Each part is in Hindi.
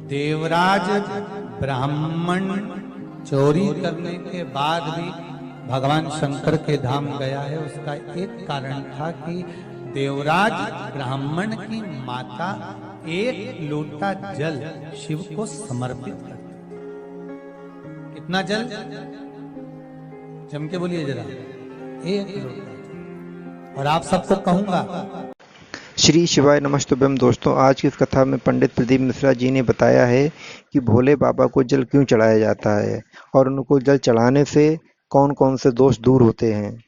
देवराज ब्राह्मण चोरी करने के बाद भी भगवान शंकर के धाम गया है। उसका एक कारण था कि देवराज ब्राह्मण की माता एक लोटा जल शिव को समर्पित करती। कितना जल? जम के बोलिए जरा। एक लोटा। और आप सबको कहूंगा, श्री शिवाय नमस्तुभ्यम। दोस्तों, आज की इस कथा में पंडित प्रदीप मिश्रा जी ने बताया है कि भोले बाबा को जल क्यों चढ़ाया जाता है और उनको जल चढ़ाने से कौन कौन से दोष दूर होते हैं।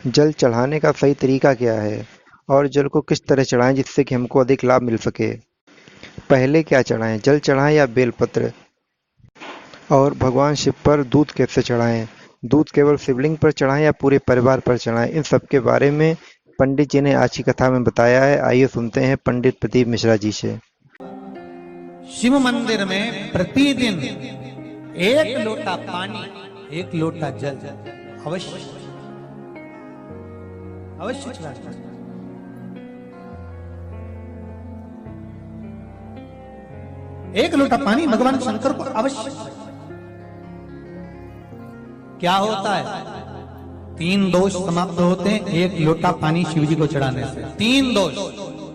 जल चढ़ाने का सही तरीका क्या है और जल को किस तरह चढ़ाएं जिससे कि हमको अधिक लाभ मिल सके। पहले क्या चढ़ाएं, जल चढ़ाएं या बेलपत्र? और भगवान शिव पर दूध कैसे चढ़ाएं? दूध केवल शिवलिंग पर चढ़ाएं या पूरे परिवार पर चढ़ाएं? इन सब के बारे में पंडित जी ने आज की कथा में बताया है। आइए सुनते हैं पंडित प्रदीप मिश्रा जी से। शिव मंदिर में प्रतिदिन एक लोटा पानी, एक लोटा जल अवश्य चढ़ाना। एक लोटा पानी भगवान शंकर को अवश्य। क्या होता है? 3 दोष समाप्त होते हैं एक लोटा पानी शिव जी को चढ़ाने से। 3 दोष।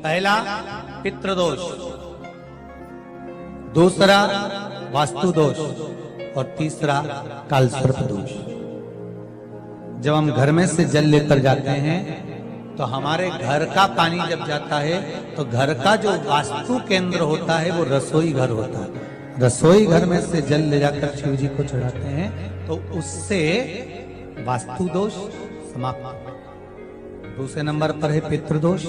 पहला पितृदोष, दूसरा वास्तु दोष और तीसरा कालसर्प दोष। जब हम घर में से जल लेकर जाते हैं तो हमारे घर का पानी जब जाता है तो घर का जो वास्तु केंद्र होता है वो रसोई घर होता है। रसोई घर में से जल ले जाकर शिव जी को चढ़ाते हैं तो उससे वास्तु दोष समाप्त। दूसरे नंबर पर है पितृदोष।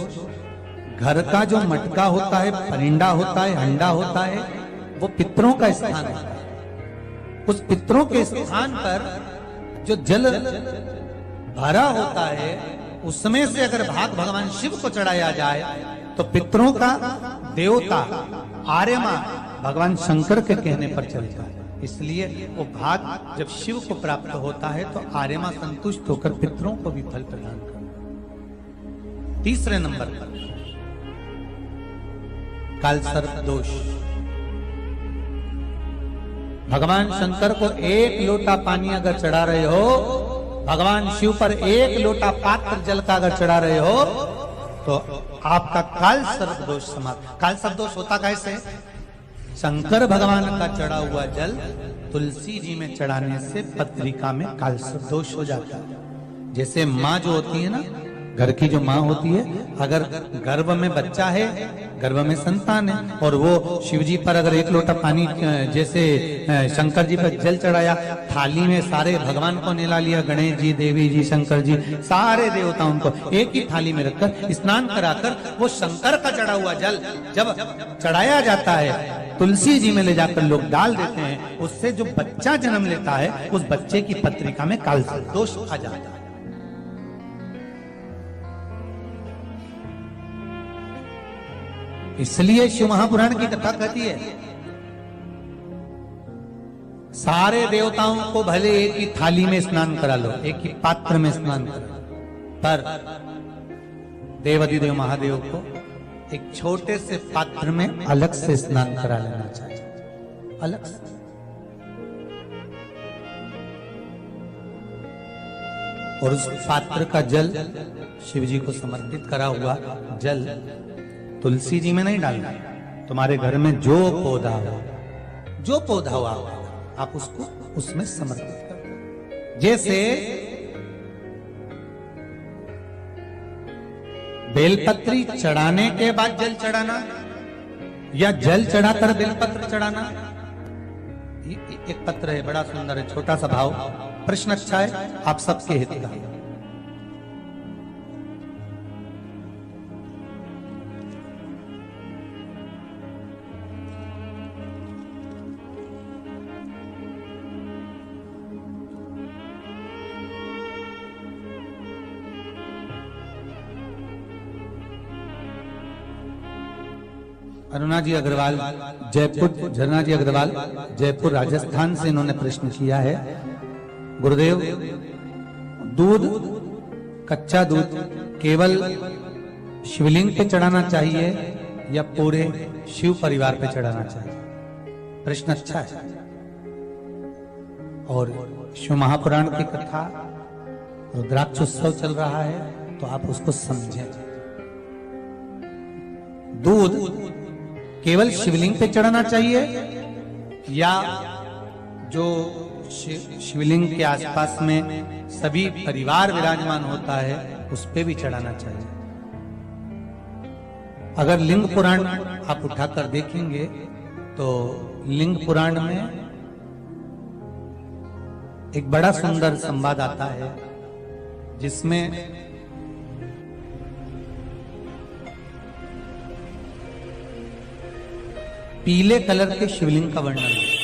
घर का जो मटका होता है, परिंडा होता है, हंडा होता है, वो पितरों का स्थान होता है। उस पितरों के स्थान पर जो जल भरा होता है उसमें से अगर भाग भगवान शिव को चढ़ाया जाए तो पितरों का देवता आर्यमा भगवान शंकर के कहने पर चलता है। इसलिए वो भाग जब शिव को प्राप्त होता है तो आर्यमा संतुष्ट होकर पितरों को भी फल प्रदान करता है। तीसरे नंबर पर कालसर्प दोष। भगवान शंकर को एक लोटा पानी अगर चढ़ा रहे हो, भगवान शिव पर एक लोटा पात्र जल का अगर चढ़ा रहे हो तो आपका कालसर्प दोष समाप्त। कालसर्प दोष होता कैसे? शंकर भगवान का चढ़ा हुआ जल तुलसी जी में चढ़ाने से पत्रिका में कालसर्प दोष हो जाता है। जैसे माँ जो होती है ना, घर की जो माँ होती है, अगर गर्भ में बच्चा है, गर्भ में संतान है और वो शिव जी पर अगर एक लोटा पानी जैसे शंकर जी पर जल चढ़ाया, थाली में सारे भगवान को निला लिया, गणेश जी, देवी जी, शंकर जी, सारे देवताओं को एक ही थाली में रखकर स्नान कराकर वो शंकर का चढ़ा हुआ जल जब चढ़ाया जाता है तुलसी जी में ले जाकर लोग डाल देते हैं, उससे जो बच्चा जन्म लेता है उस बच्चे की पत्रिका में कालसर्प दोष आ जाता है। इसलिए शिव महापुराण की कथा कहती है सारे देवताओं को भले एक ही थाली में स्नान करा लो, एक ही पात्र में स्नान करा लो, पर देवाधिदेव महादेव को एक छोटे से पात्र में अलग से स्नान करा लेना चाहिए, अलग से। और उस पात्र का जल शिव जी को समर्पित करा हुआ जल तुलसी जी में नहीं डालना। तुम्हारे घर में जो पौधा हुआ आप उसको उसमें समर्पित करो। जैसे बेलपत्री चढ़ाने के बाद जल चढ़ाना या जल चढ़ाकर बेलपत्र चढ़ाना। एक पत्र है, बड़ा सुंदर है, छोटा सा भाव, प्रश्न अच्छा है, आप सबके हित का। अरुणा जी अग्रवाल जयपुर, झरना जी अग्रवाल जयपुर राजस्थान से इन्होंने प्रश्न किया है। गुरुदेव, दूध, कच्चा दूध केवल शिवलिंग पे चढ़ाना चाहिए या पूरे शिव परिवार पे चढ़ाना चाहिए? प्रश्न अच्छा है। और शिव महापुराण की कथा, रुद्राक्ष उत्सव चल रहा है, तो आप उसको समझें। दूध केवल शिवलिंग पे चढ़ाना चाहिए या जो शिवलिंग के आसपास में सभी परिवार विराजमान होता है उस पे भी चढ़ाना चाहिए। अगर लिंग पुराण आप उठाकर देखेंगे तो लिंग पुराण में एक बड़ा सुंदर संवाद आता है जिसमें पीले कलर के शिवलिंग का वर्णन है।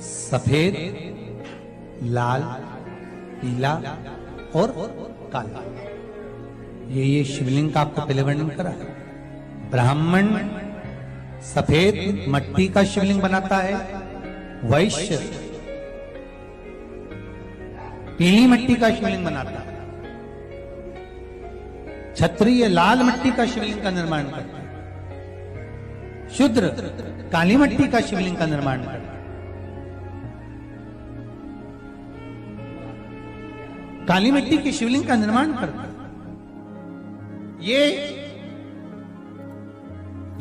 सफेद, लाल, पीला और काला, ये शिवलिंग का आपको पहले वर्णन करा है। ब्राह्मण सफेद मट्टी का शिवलिंग बनाता है, वैश्य पीली मिट्टी का शिवलिंग बनाता है, क्षत्रिय लाल मिट्टी का शिवलिंग का निर्माण करता है, शूद्र काली मिट्टी का शिवलिंग का निर्माण करता है। काली मिट्टी के शिवलिंग का निर्माण करता है। ये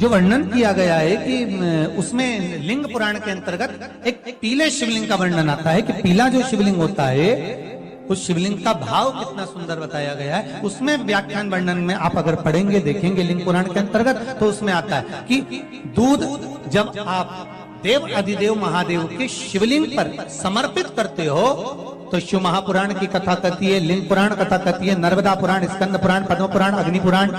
जो वर्णन किया गया है कि उसमें लिंग पुराण के अंतर्गत एक पीले शिवलिंग का वर्णन आता है कि पीला जो शिवलिंग होता है उस शिवलिंग का भाव कितना सुंदर बताया गया है। उसमें व्याख्यान वर्णन में आप अगर पढ़ेंगे देखेंगे लिंग पुराण के अंतर्गत तो उसमें आता है कि दूध जब आप देव अधिदेव महादेव के शिवलिंग पर समर्पित करते हो तो शिव महापुराण की कथा कहती है, लिंग पुराण कथा कहती है, नर्मदा पुराण, स्कंद पुराण, पद्म पुराण, अग्नि पुराण,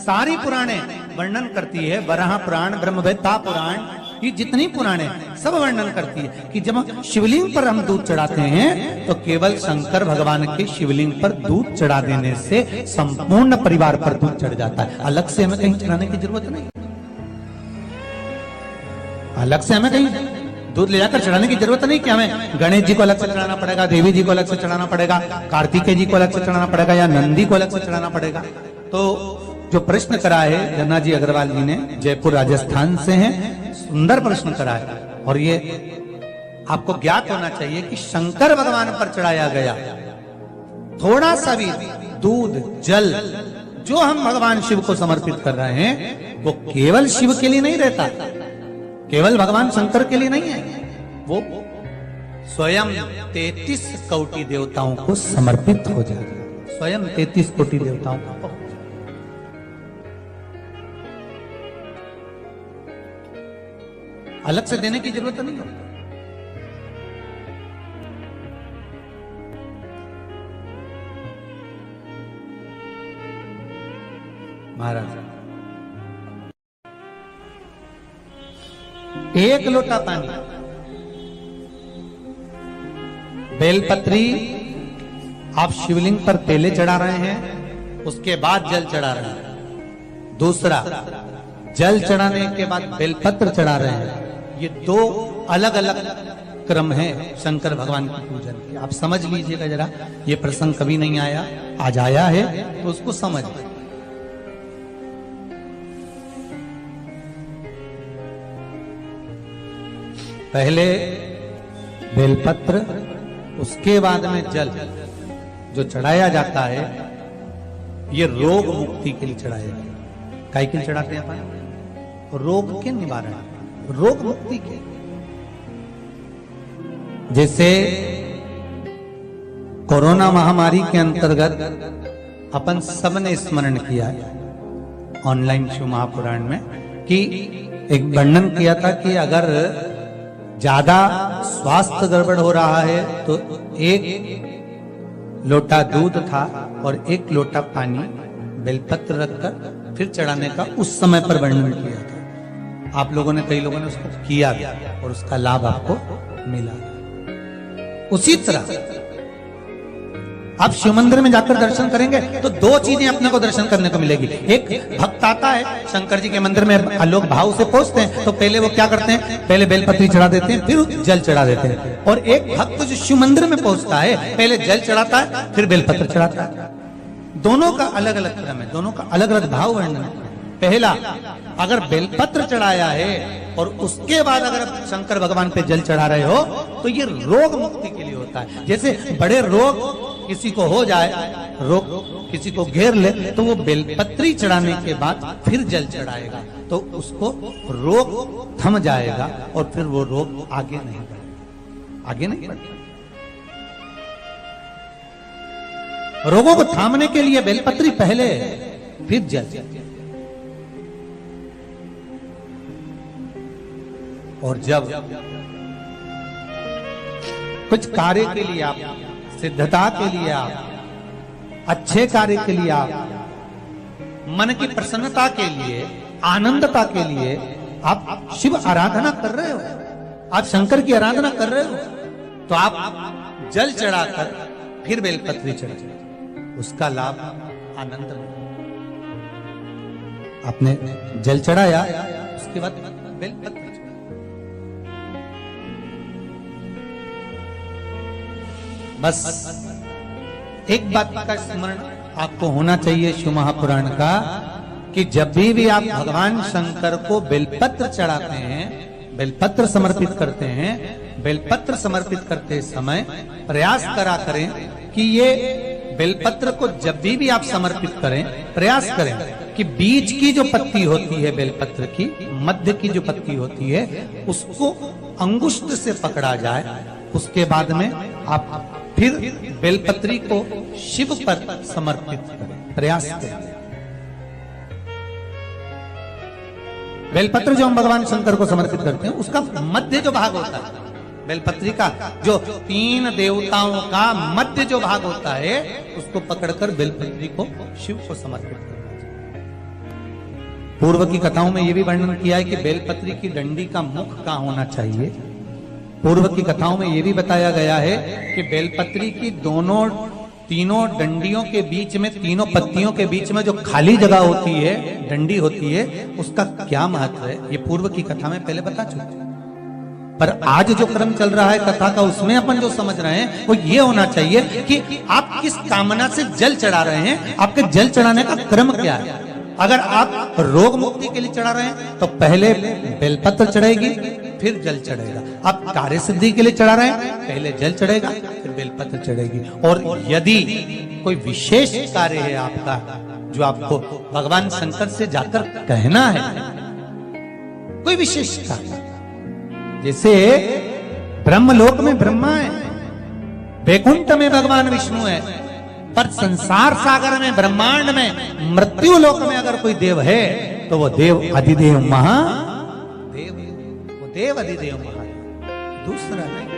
सारी पुराणे वर्णन करती है। वराह पुराण, ब्रह्मवेत्ता पुराण, ये जितनी पुराणे सब वर्णन करती है कि जब शिवलिंग पर हम दूध चढ़ाते हैं तो केवल शंकर भगवान के शिवलिंग पर दूध चढ़ा देने से संपूर्ण परिवार पर दूध चढ़ जाता है। अलग से हमें कहीं चढ़ाने की जरूरत नहीं, अलग से हमें कहीं दूध ले जाकर चढ़ाने की जरूरत नहीं कि हमें गणेश जी को अलग से चढ़ाना पड़ेगा, देवी जी को अलग से चढ़ाना पड़ेगा, कार्तिकेय जी को अलग से चढ़ाना पड़ेगा या नंदी को अलग से चढ़ाना पड़ेगा। तो जो प्रश्न करा है जन्ना जी अग्रवाल जी ने, जयपुर राजस्थान से हैं, सुंदर प्रश्न करा है। और ये आपको ज्ञात होना चाहिए कि शंकर भगवान पर चढ़ाया गया थोड़ा सा भी दूध जल जो हम भगवान शिव को समर्पित कर रहे हैं वो केवल शिव के लिए नहीं रहता, केवल भगवान शंकर के लिए नहीं है, वो स्वयं 33 कोटि देवताओं को समर्पित हो जाएगा। स्वयं 33 कोटि देवताओं को अलग से देने की जरूरत नहीं है। महाराज एक लोटा पानी, बेलपत्री आप शिवलिंग पर पहले चढ़ा रहे हैं, उसके बाद जल चढ़ा रहे हैं। दूसरा, जल चढ़ाने के बाद बेलपत्र चढ़ा रहे हैं। ये दो अलग अलग क्रम है शंकर भगवान की पूजन के। आप समझ लीजिएगा जरा, ये प्रसंग कभी नहीं आया, आज आया है तो उसको समझ। पहले बेलपत्र, उसके बाद में जल जो चढ़ाया जाता है ये रोग मुक्ति के लिए चढ़ाया जाता है। काहे के लिए चढ़ाते हैं अपन? रोग के निवारण, रोग मुक्ति के। जैसे कोरोना महामारी के अंतर्गत अपन सबने स्मरण किया ऑनलाइन शिव महापुराण में कि एक वर्णन किया था कि अगर ज्यादा स्वास्थ्य गड़बड़ हो रहा है तो एक लोटा दूध था और एक लोटा पानी बेलपत्र रखकर फिर चढ़ाने का उस समय पर वर्णन किया था। आप लोगों ने, कई लोगों ने उसको किया और उसका लाभ आपको मिला। उसी तरह आप शिव मंदिर में जाकर दर्शन करेंगे तो दो चीजें अपने को दर्शन करने को मिलेगी। एक भक्त आता है शंकर जी के मंदिर में, लोग भाव से पहुंचते हैं तो पहले वो क्या करते हैं, पहले बेलपत्री चढ़ा देते हैं फिर जल चढ़ा देते हैं। और एक भक्त जो शिव मंदिर में पहुंचता है पहले जल चढ़ाता है फिर बेलपत्र चढ़ाता है। दोनों का अलग अलग क्रम है, दोनों का अलग अलग भाव वर्णन है। पहला, अगर बेलपत्र चढ़ाया है और उसके बाद अगर आप शंकर भगवान पे जल चढ़ा रहे हो तो ये रोग मुक्ति के लिए होता है। जैसे बड़े रोग किसी को हो जाए, रोग किसी को घेर ले, तो वो बेलपत्री चढ़ाने के बाद फिर जल चढ़ाएगा तो उसको रोग थम जाएगा और फिर वो रोग आगे नहीं बढ़ेगा, आगे नहीं बढ़ेगा। रोगों को थामने के लिए बेलपत्री पहले, फिर जल। और जब कुछ कार्य के लिए आप, सिद्धता के लिए आप, अच्छे कार्य के लिए आप, मन की प्रसन्नता के लिए, आनंदता के लिए आप शिव आराधना कर रहे हो, आप शंकर की आराधना कर रहे हो, तो आप जल चढ़ाकर फिर बेलपत्री चढ़ाओ, उसका लाभ आनंद में। आपने जल चढ़ाया, उसके बाद बेलपत्री चढ़ाई। बस एक बात का स्मरण आपको होना चाहिए शिव महापुराण का, कि जब भी आप भगवान शंकर को बेलपत्र चढ़ाते हैं, बेलपत्र समर्पित करते हैं, बेलपत्र समर्पित करते समय प्रयास करा करें कि ये बेलपत्र को जब भी आप समर्पित करें, प्रयास करें कि बीच की जो पत्ती होती है बेलपत्र की, मध्य की जो पत्ती होती है, उसको अंगुष्ठ से पकड़ा जाए। उसके बाद में आप फिर बेलपत्री को शिव पर समर्पित करें, प्रयास करें। बेलपत्र जो हम भगवान शंकर को समर्पित करते हैं, उसका मध्य जो भाग होता है, बेलपत्री का जो 3 देवताओं का मध्य जो भाग होता है, उसको पकड़कर बेलपत्री को शिव को समर्पित करना चाहिए। पूर्व की कथाओं में यह भी वर्णन किया है कि बेलपत्री की डंडी का मुख कहां होना चाहिए। पूर्व की कथाओं में यह भी बताया गया है कि बेलपत्री की तीनों डंडियों के बीच में, तीनों पत्तियों के बीच में जो खाली जगह होती है, डंडी होती है, उसका क्या महत्व है, ये पूर्व की कथा में पहले बता चुके। पर आज जो क्रम चल रहा है कथा का, उसमें अपन जो समझ रहे हैं वो ये होना चाहिए कि आप किस कामना से जल चढ़ा रहे हैं, आपके जल चढ़ाने का क्रम क्या है। अगर आप रोग मुक्ति के लिए चढ़ा रहे हैं तो पहले बेलपत्र चढ़ेगी, फिर जल चढ़ेगा। आप कार्य सिद्धि के लिए चढ़ा रहे हैं, पहले जल चढ़ेगा, फिर बेलपत्र चढ़ेगी। और यदि कोई विशेष कार्य है आपका, जो आपको भगवान शंकर से जाकर कहना है, कोई विशेष कार्य, जैसे ब्रह्मलोक में ब्रह्मा है, वैकुंठ में भगवान विष्णु है, पर संसार सागर में, ब्रह्मांड में, मृत्यु लोक में अगर कोई देव है तो वो देव अधिदेव महादेव, वो देव अधिदेव महादेव, दूसरा नहीं।